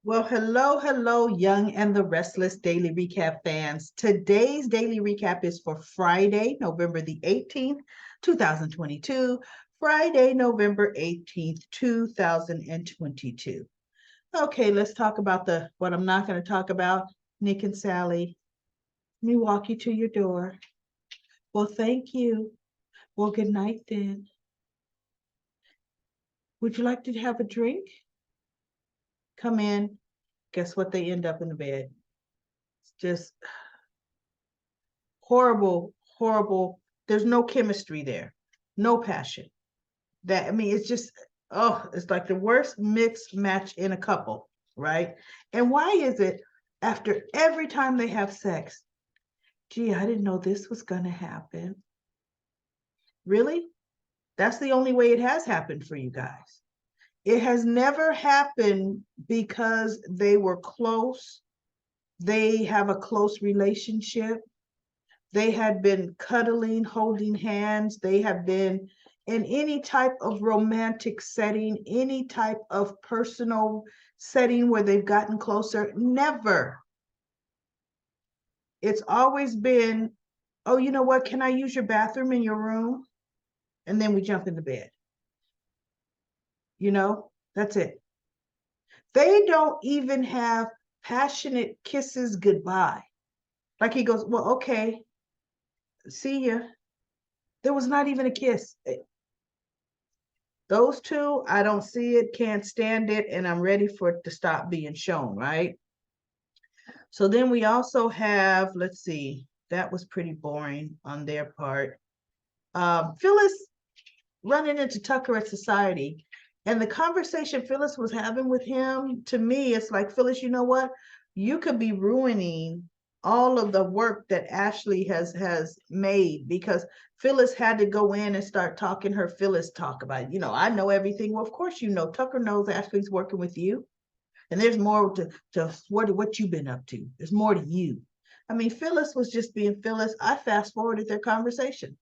Well, hello, Young and the Restless Daily Recap fans. Today's daily recap is for Friday, November the 18th, 2022. Friday, November 18th, 2022. Okay, let's talk about the what I'm not going to talk about. Nick and Sally, let me walk you to your door. Well, thank you. Well, good night then. Would you like to have a drink? Come in. Guess what? They end up in the bed. It's just horrible, horrible. There's no chemistry there, no passion. That I mean, it's just it's like the worst mixed match in a couple, right? And why is it after every time they have sex? Gee, I didn't know this was gonna happen. Really? That's the only way it has happened for you guys. It has never happened because they were close. They have a close relationship. They had been cuddling, holding hands. They have been in any type of romantic setting, any type of personal setting where they've gotten closer. Never. It's always been, oh, you know what? Can I use your bathroom in your room? And then we jump into bed. That's it. They don't even have passionate kisses goodbye. Like he goes, well, okay, see ya. There was not even a kiss. Those two, I don't see it, can't stand it, and I'm ready for it to stop being shown, right? So then we also have, let's see, that was pretty boring on their part. Phyllis running into Tucker at Society. And the conversation Phyllis was having with him, to me, it's like, Phyllis, you know what? You could be ruining all of the work that Ashley has made because Phyllis had to go in and start talking her Phyllis talk about, I know everything. Well, of course you know. Tucker knows Ashley's working with you. And there's more to what you've been up to. There's more to you. I mean, Phyllis was just being Phyllis. I fast forwarded their conversation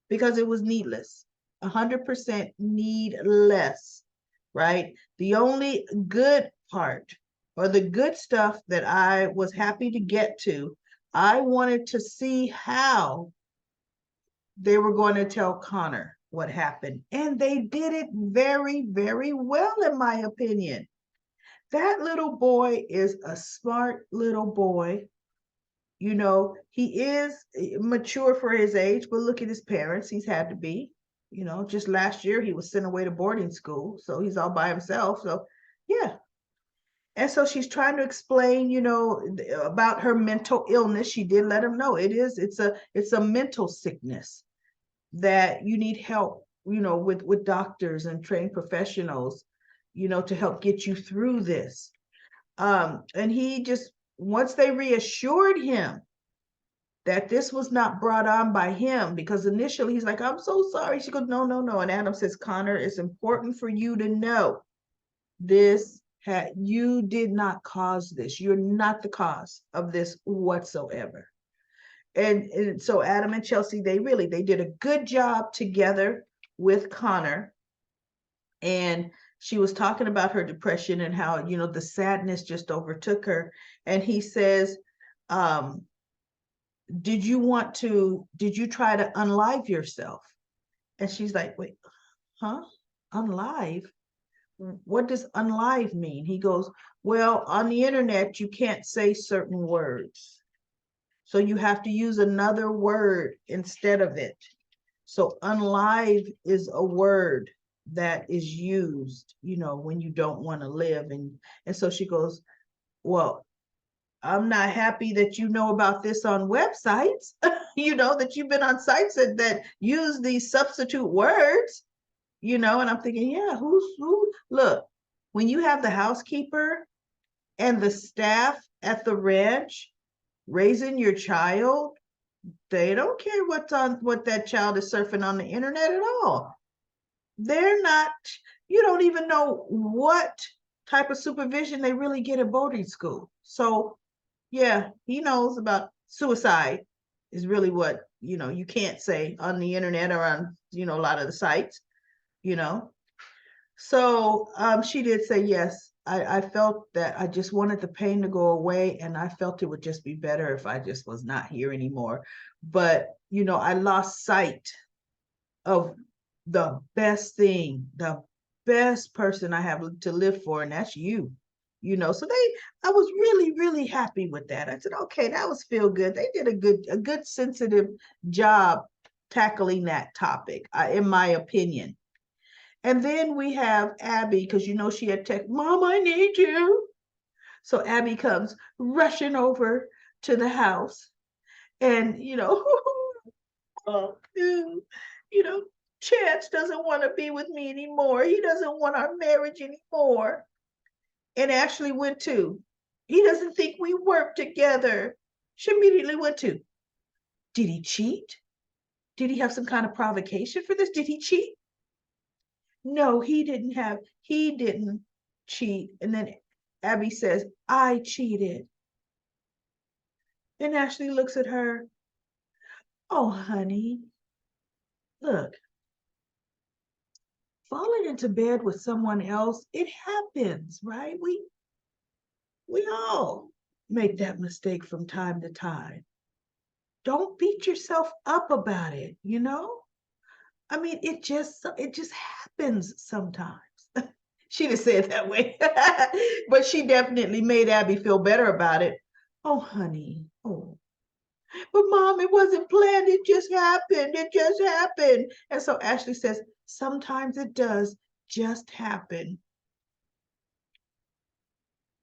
because it was needless. 100% needless, right? The only good part or the good stuff that I was happy to get to, I wanted to see how they were going to tell Connor what happened. And they did it very, very well, in my opinion. That little boy is a smart little boy. He is mature for his age, but look at his parents. He's had to be. Just last year he was sent away to boarding school, so he's all by himself. So, yeah. And so she's trying to explain, about her mental illness. She did let him know it's a mental sickness that you need help, with doctors and trained professionals, to help get you through this. And he just once they reassured him that this was not brought on by him, because initially he's like, I'm so sorry. She goes, no, no, no. And Adam says, Connor, it's important for you to know you did not cause this. You're not the cause of this whatsoever. And so Adam and Chelsea, they did a good job together with Connor. And she was talking about her depression and how, the sadness just overtook her. And he says, um, did you try to unlive yourself? And she's like, wait, huh? Unlive? What does unlive mean? He goes, well, on the internet, you can't say certain words. So you have to use another word instead of it. So unlive is a word that is used, when you don't want to live. And so she goes, well, I'm not happy that you know about this on websites, that you've been on sites that use these substitute words, and I'm thinking, yeah, who? Look, when you have the housekeeper and the staff at the ranch raising your child, they don't care what that child is surfing on the internet at all. They're not, you don't even know what type of supervision they really get at boarding school. So yeah, he knows about suicide is really what, you can't say on the internet or on, a lot of the sites, you know. So she did say, yes, I felt that I just wanted the pain to go away, and I felt it would just be better if I just was not here anymore. But, I lost sight of the best thing, the best person I have to live for, and that's you. So I was really, really happy with that. I said, okay, that was feel good. They did a good sensitive job tackling that topic, in my opinion. And then we have Abby, because she had text, Mom, I need you. So Abby comes rushing over to the house, and oh, Chance doesn't want to be with me anymore. He doesn't want our marriage anymore. And Ashley went to. He doesn't think we work together. She immediately went to. Did he cheat? Did he have some kind of provocation for this? Did he cheat? No, he didn't cheat. And then Abby says, I cheated. And Ashley looks at her. Oh, honey, look, falling into bed with someone else, it happens, right? We all make that mistake from time to time. Don't beat yourself up about it, I mean, it just happens sometimes. She didn't say it that way, but she definitely made Abby feel better about it. Oh, honey. Oh, but Mom, it wasn't planned. It just happened. It just happened. And so Ashley says, sometimes it does just happen.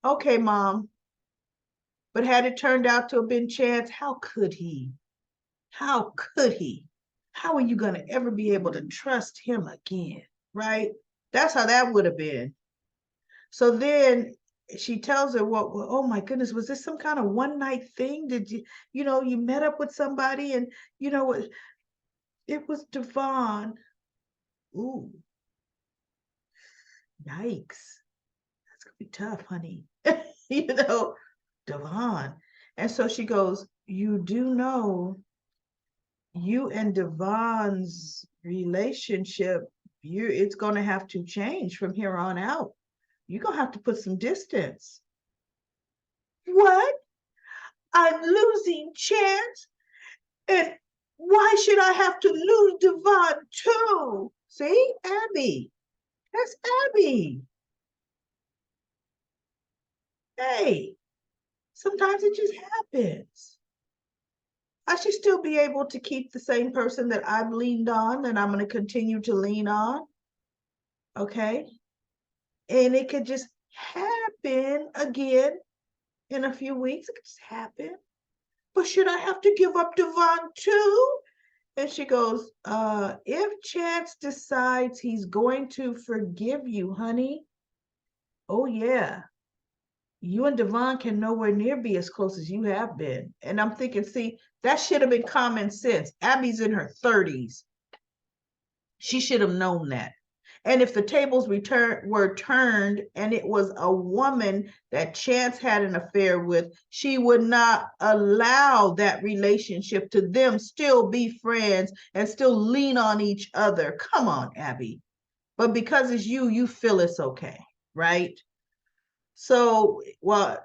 Okay, Mom. But had it turned out to have been Chance, how could he? How could he? How are you going to ever be able to trust him again? Right? That's how that would have been. So then she tells her, oh my goodness, was this some kind of one night thing? Did you met up with somebody and, it was Devon. Ooh, yikes. That's going to be tough, honey. Devon. And so she goes, you do know you and Devon's relationship, it's going to have to change from here on out. You're going to have to put some distance. What? I'm losing Chance? And why should I have to lose Devon too? See, Abby. That's Abby. Hey, sometimes it just happens. I should still be able to keep the same person that I've leaned on and I'm going to continue to lean on. Okay. And it could just happen again in a few weeks. It could just happen. But should I have to give up Devon too? And she goes, if Chance decides he's going to forgive you, honey, oh yeah, you and Devon can nowhere near be as close as you have been. And I'm thinking, see, that should have been common sense. Abby's in her 30s. She should have known that. And if the tables were turned and it was a woman that Chance had an affair with, she would not allow that relationship to them still be friends and still lean on each other. Come on, Abby. But because it's you, you feel it's okay, right? So while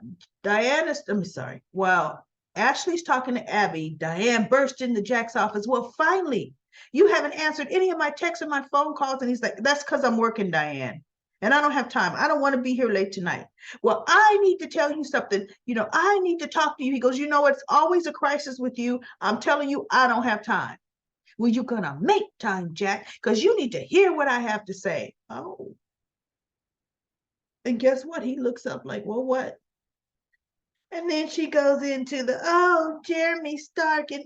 Ashley's talking to Abby, Diane burst into Jack's office. Well, finally, you haven't answered any of my texts or my phone calls. And he's like, that's because I'm working, Diane. And I don't have time. I don't want to be here late tonight. Well, I need to tell you something. I need to talk to you. He goes, it's always a crisis with you. I'm telling you, I don't have time. Well, you're going to make time, Jack, because you need to hear what I have to say. Oh. And guess what? He looks up like, well, what? And then she goes into Jeremy Stark and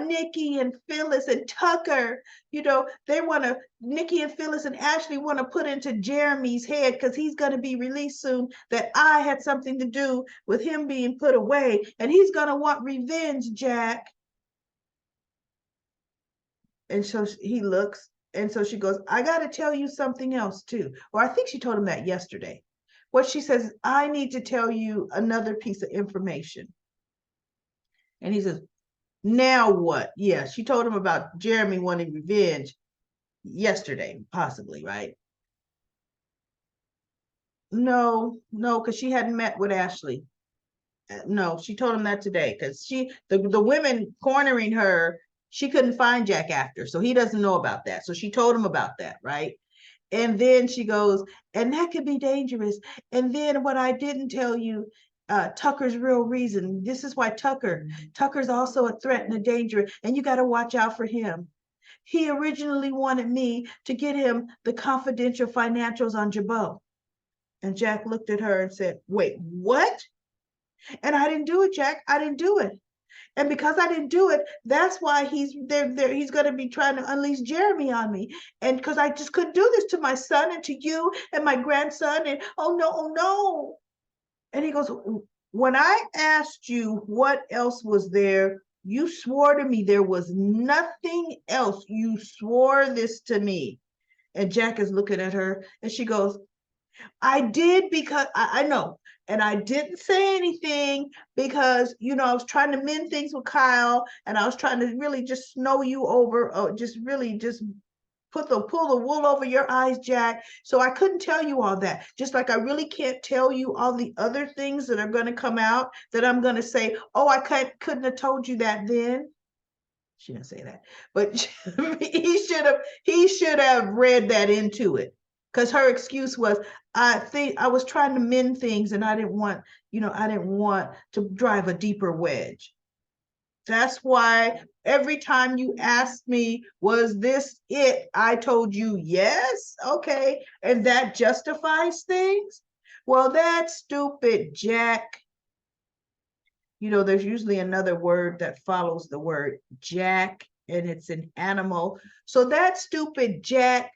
Nikki and Phyllis and Tucker. Nikki and Phyllis and Ashley want to put into Jeremy's head, because he's going to be released soon, that I had something to do with him being put away. And he's going to want revenge, Jack. And so he looks. And so she goes, I got to tell you something else too. Or I think she told him that yesterday. What she says, I need to tell you another piece of information. And he says, now what? Yeah, she told him about Jeremy wanting revenge yesterday, possibly, right? No, because she hadn't met with Ashley. No, she told him that today because the women cornering her, she couldn't find Jack after, so he doesn't know about that. So she told him about that, right? And then she goes, and that could be dangerous. And then what I didn't tell you, Tucker's real reason. This is why Tucker's also a threat and a danger, and you got to watch out for him. He originally wanted me to get him the confidential financials on Jabot. And Jack looked at her and said, wait, what? And I didn't do it, Jack. I didn't do it. And because I didn't do it, that's why he's there. He's going to be trying to unleash Jeremy on me. And because I just couldn't do this to my son and to you and my grandson. And oh no, oh no. And he goes, when I asked you what else was there, you swore to me there was nothing else. You swore this to me. And Jack is looking at her and she goes, I did because I know. And I didn't say anything because, I was trying to mend things with Kyle and I was trying to really just snow you over, or just really just pull the wool over your eyes, Jack. So I couldn't tell you all that. Just like I really can't tell you all the other things that are going to come out that I'm going to say, oh, I couldn't have told you that then. She didn't say that, but he should have read that into it, because her excuse was, I think I was trying to mend things and I didn't want to drive a deeper wedge. That's why every time you asked me, was this it? I told you yes. Okay. And that justifies things. Well, that stupid Jack, there's usually another word that follows the word Jack, and it's an animal. So that stupid Jack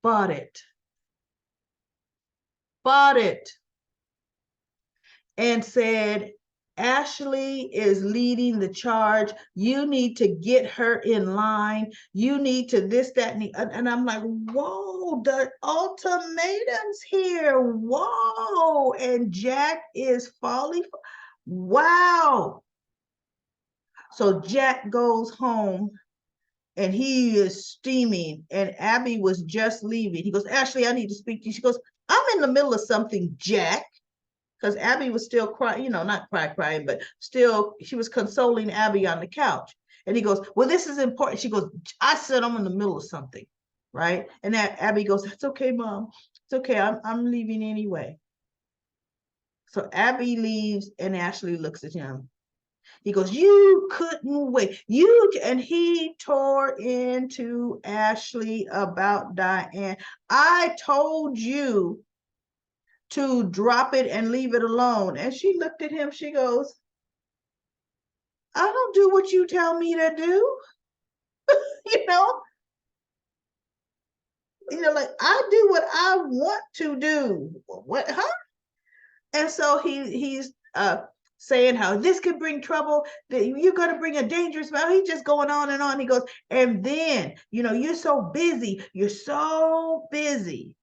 bought it, and said, Ashley is leading the charge. You need to get her in line. You need to this, that, and I'm like, whoa, the ultimatums here. Whoa. And Jack is falling. Wow. So Jack goes home and he is steaming, and Abby was just leaving. He goes, Ashley, I need to speak to you. She goes, I'm in the middle of something, Jack. Because Abby was still crying, not crying, but still, she was consoling Abby on the couch. And he goes, well, this is important. She goes, I said I'm in the middle of something, right? And that Abby goes, that's okay, Mom. It's okay. I'm leaving anyway. So Abby leaves and Ashley looks at him. He goes, you couldn't wait. And he tore into Ashley about Diane. I told you to drop it and leave it alone. And she looked at him. She goes, I don't do what you tell me to do. you know, like I do what I want to do. What, huh? And so he's saying how this could bring trouble, that you're going to bring a dangerous smell. He's just going on and on. He goes, and then, you're so busy. You're so busy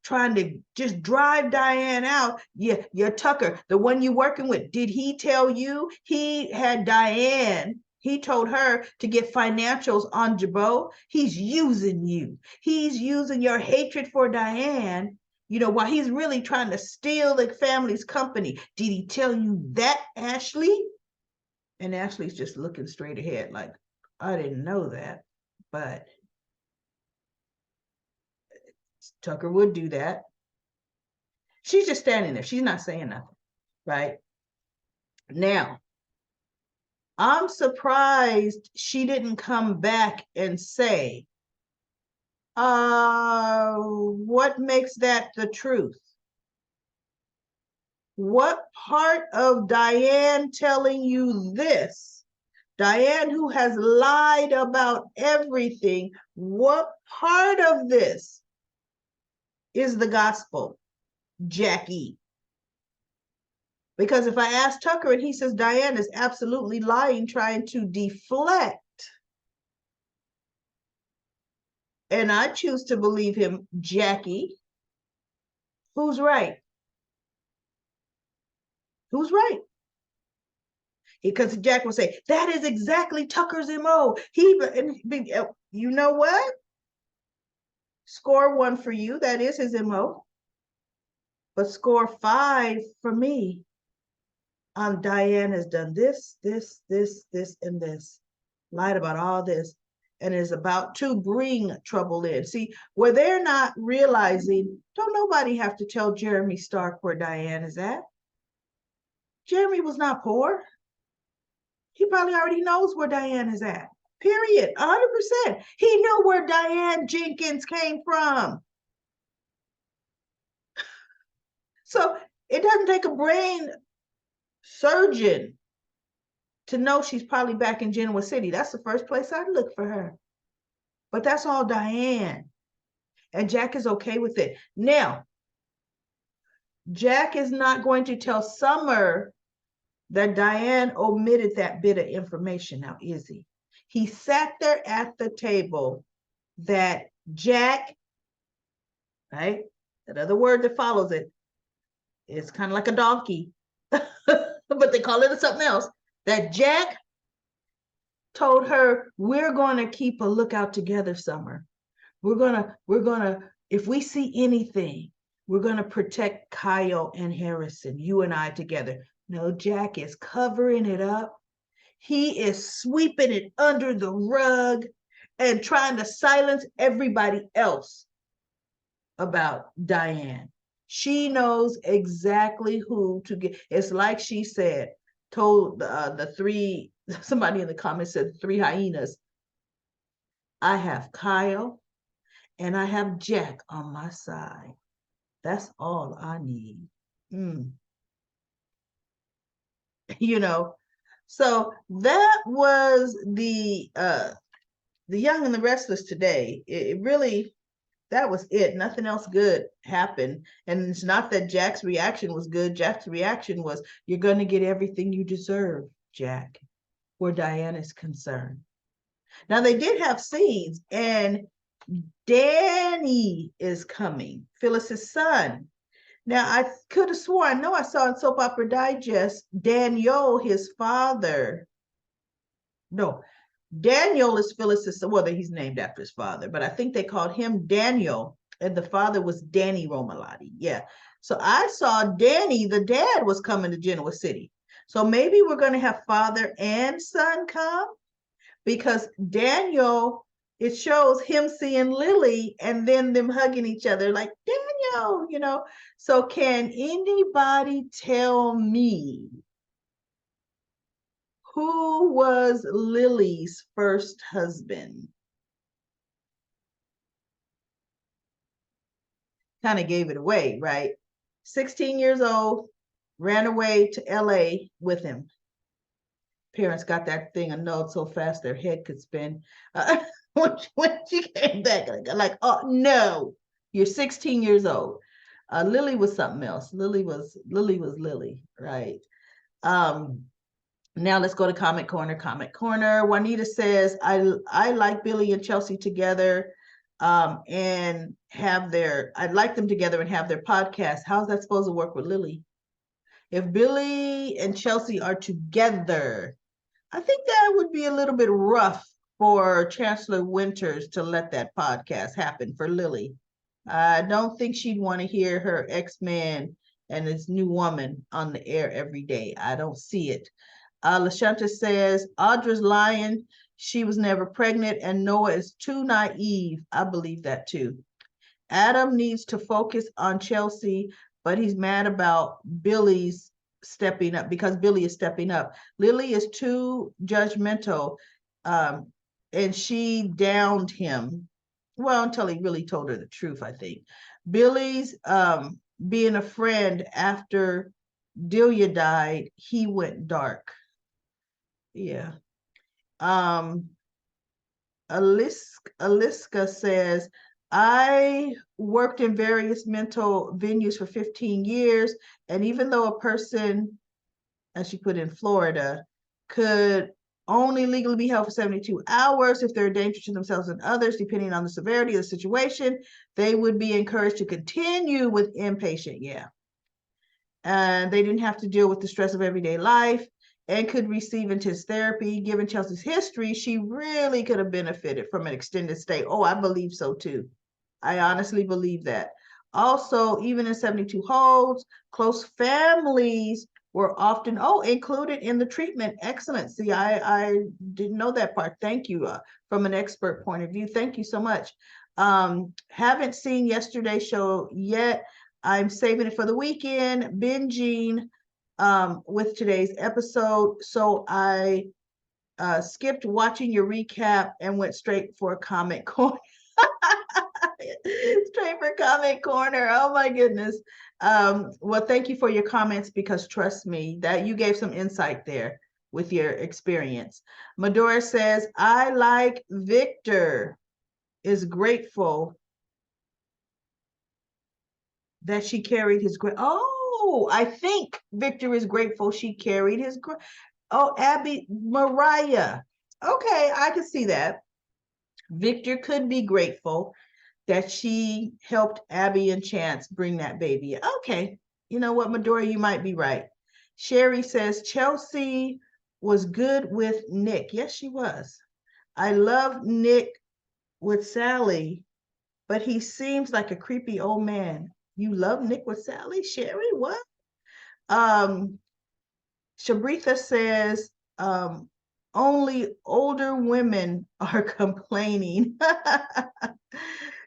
trying to just drive Diane out. Yeah, your Tucker, the one you working with, did he tell you he had Diane? He told her to get financials on Jabot. He's using you. He's using your hatred for Diane, while he's really trying to steal the family's company. Did he tell you that, Ashley? And Ashley's just looking straight ahead like, I didn't know that, but Tucker would do that. She's just standing there. She's not saying nothing, right? Now, I'm surprised she didn't come back and say, what makes that the truth? What part of Diane telling you this, Diane who has lied about everything, what part of this is the gospel, Jackie? Because if I ask Tucker and he says Diane is absolutely lying, trying to deflect, and I choose to believe him, Jackie, who's right? Who's right? Because Jack will say, that is exactly Tucker's MO. You know what? Score 1 for you. That is his MO. But score 5 for me. Diane has done this, and this. Lied about all this. And is about to bring trouble in. See, where they're not realizing, don't nobody have to tell Jeremy Stark where Diane is at. Jeremy was not poor. He probably already knows where Diane is at. Period. 100%. He knew where Diane Jenkins came from. So it doesn't take a brain surgeon to know she's probably back in Genoa City. That's the first place I'd look for her. But that's all Diane. And Jack is okay with it. Now, Jack is not going to tell Summer that Diane omitted that bit of information now, is he? He sat there at the table that Jack, right? That other word that follows it is kind of like a donkey, but they call it something else. That Jack told her, we're going to keep a lookout together, Summer. We're gonna, if we see anything, we're gonna protect Kyle and Harrison, you and I together. No, Jack is covering it up. He is sweeping it under the rug and trying to silence everybody else about Diane. She knows exactly who to get. It's like she said, told the three, somebody in the comments said, 3 hyenas. I have Kyle and I have Jack on my side. That's all I need. You know, so that was the Young and the Restless today. It really, that was it. Nothing else good happened. And it's not that Jack's reaction was good. Jack's reaction was, you're going to get everything you deserve, Jack, where Diane is concerned. Now, they did have scenes, and Danny is coming, Phyllis's son. Now, I could have sworn, I know I saw in Soap Opera Digest, Daniel, his father. No, Daniel is Phyllis's son. Well, he's named after his father, but I think they called him Daniel, and the father was Danny Romalotti. Yeah. So I saw Danny, the dad, was coming to Genoa City. So maybe we're going to have father and son come, because Daniel, it shows him seeing Lily and then them hugging each other like, Daniel, you know. So can anybody tell me who was Lily's first husband? Kind of gave it away, right? 16 years old, ran away to LA with him. Parents got that thing annulled so fast their head could spin. When she came back, like, oh no, you're 16 years old. Lily was something else. Lily was Lily, right? Now let's go to Comment Corner. Comment Corner. Juanita says, I like Billy and Chelsea together, and I'd like them together and have their podcast. How's that supposed to work with Lily? If Billy and Chelsea are together, I think that would be a little bit rough for Chancellor Winters to let that podcast happen for Lily. I don't think she'd want to hear her ex-man and his new woman on the air every day. I don't see it. LaShanta says, Audra's lying. She was never pregnant, and Noah is too naive. I believe that too. Adam needs to focus on Chelsea, but he's mad about Billy's stepping up, because Billy is stepping up. Lily is too judgmental, and she downed him. Well, until he really told her the truth, I think. Billy's being a friend after Delia died, he went dark. Yeah. Aliska says, I worked in various mental venues for 15 years, and even though a person, as she put in Florida, could only legally be held for 72 hours, if they're a danger to themselves and others, depending on the severity of the situation, they would be encouraged to continue with inpatient. Yeah. And they didn't have to deal with the stress of everyday life and could receive intense therapy. Given Chelsea's history, she really could have benefited from an extended stay. Oh, I believe so too. I honestly believe that. Also, even in 72 holds, close families were often included in the treatment. Excellent. See, I didn't know that part. Thank you. From an expert point of view, thank you so much. Haven't seen yesterday's show yet. I'm saving it for the weekend, binging with today's episode. So I skipped watching your recap and went straight for a comment corner. Straight for comment corner. Oh my goodness. Well, thank you for your comments, because trust me that you gave some insight there with your experience. Medora says, I like Victor is grateful that she carried his I think Victor is grateful she carried his Abby Mariah. Okay, I can see that. Victor could be grateful that she helped Abby and Chance bring that baby. Okay, you know what, Medora, you might be right. Sherry says Chelsea was good with Nick. Yes, she was. I love Nick with Sally, but he seems like a creepy old man. You love Nick with Sally, Sherry? What? Shabritha says, only older women are complaining.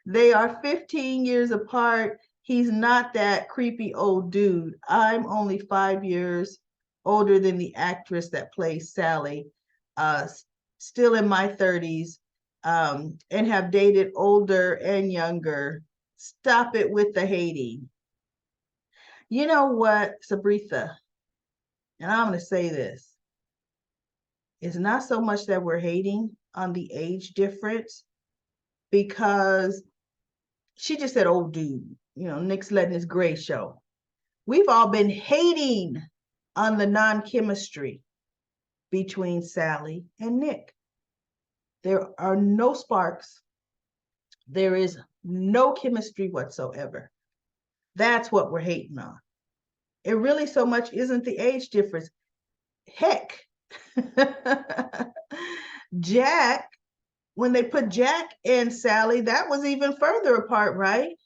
They are 15 years apart. He's not that creepy old dude. I'm only 5 years older than the actress that plays Sally, still in my 30s, and have dated older and younger. Stop it with the hating. You know what, Sabritha? And I'm going to say this. It's not so much that we're hating on the age difference, because she just said, old dude, Nick's letting his gray show. We've all been hating on the non-chemistry between Sally and Nick. There are no sparks. There is no chemistry whatsoever. That's what we're hating on. It really so much isn't the age difference. Heck, Jack, when they put Jack and Sally, that was even further apart, right?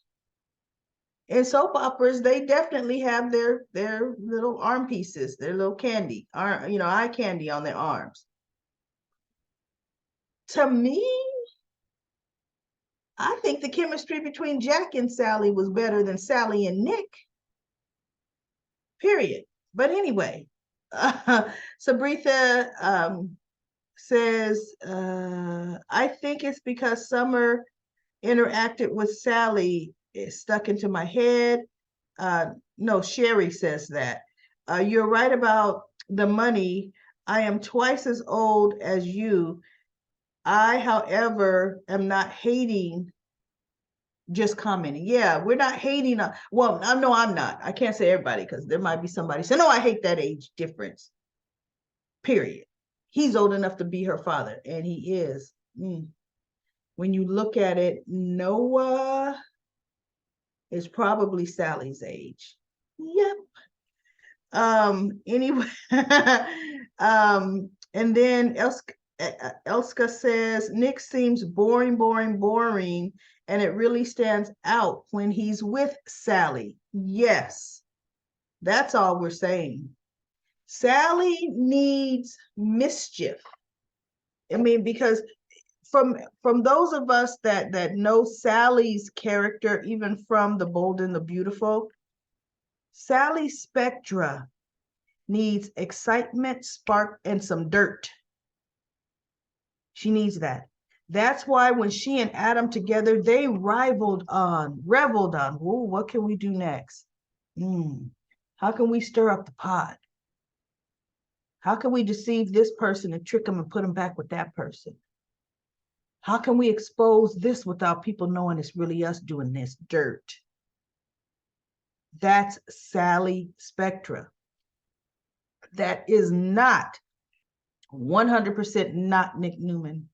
In soap operas, they definitely have their little arm pieces, their little candy, eye candy on their arms. To me, I think the chemistry between Jack and Sally was better than Sally and Nick. Period. But anyway, Sabritha says, I think it's because Summer interacted with Sally. It stuck into my head. No, Sherry says that. You're right about the money. I am twice as old as you. I, however, am not hating, just commenting. Yeah, we're not hating. Well, no, I'm not. I can't say everybody, because there might be somebody say, no, I hate that age difference. Period. He's old enough to be her father, and he is. When you look at it, Noah is probably Sally's age. Yep. Anyway, and then Elska says, Nick seems boring, and it really stands out when he's with Sally. Yes, that's all we're saying. Sally needs mischief. I mean, because from those of us that know Sally's character, even from The Bold and the Beautiful, Sally Spectra needs excitement, spark, and some dirt. She needs that. That's why when she and Adam together, they reveled on, whoa, what can we do next? How can we stir up the pot? How can we deceive this person and trick them and put them back with that person? How can we expose this without people knowing it's really us doing this dirt? That's Sally Spectra. That is not 100% not Nick Newman.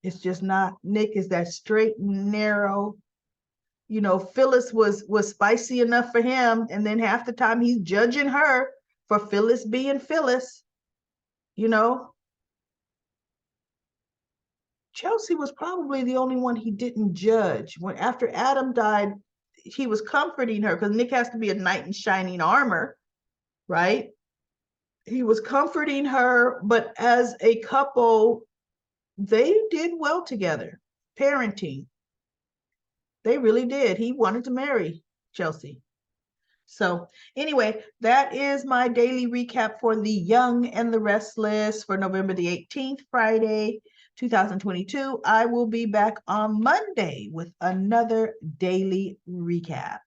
It's just not. Nick is that straight, narrow. Phyllis was spicy enough for him, and then half the time he's judging her for Phyllis being Phyllis. Chelsea was probably the only one he didn't judge. When after Adam died, he was comforting her because Nick has to be a knight in shining armor, right? He was comforting her, but as a couple, they did well together. Parenting, they really did. He wanted to marry Chelsea. So, anyway, that is my daily recap for The Young and the Restless for November the 18th, Friday, 2022. I will be back on Monday with another daily recap.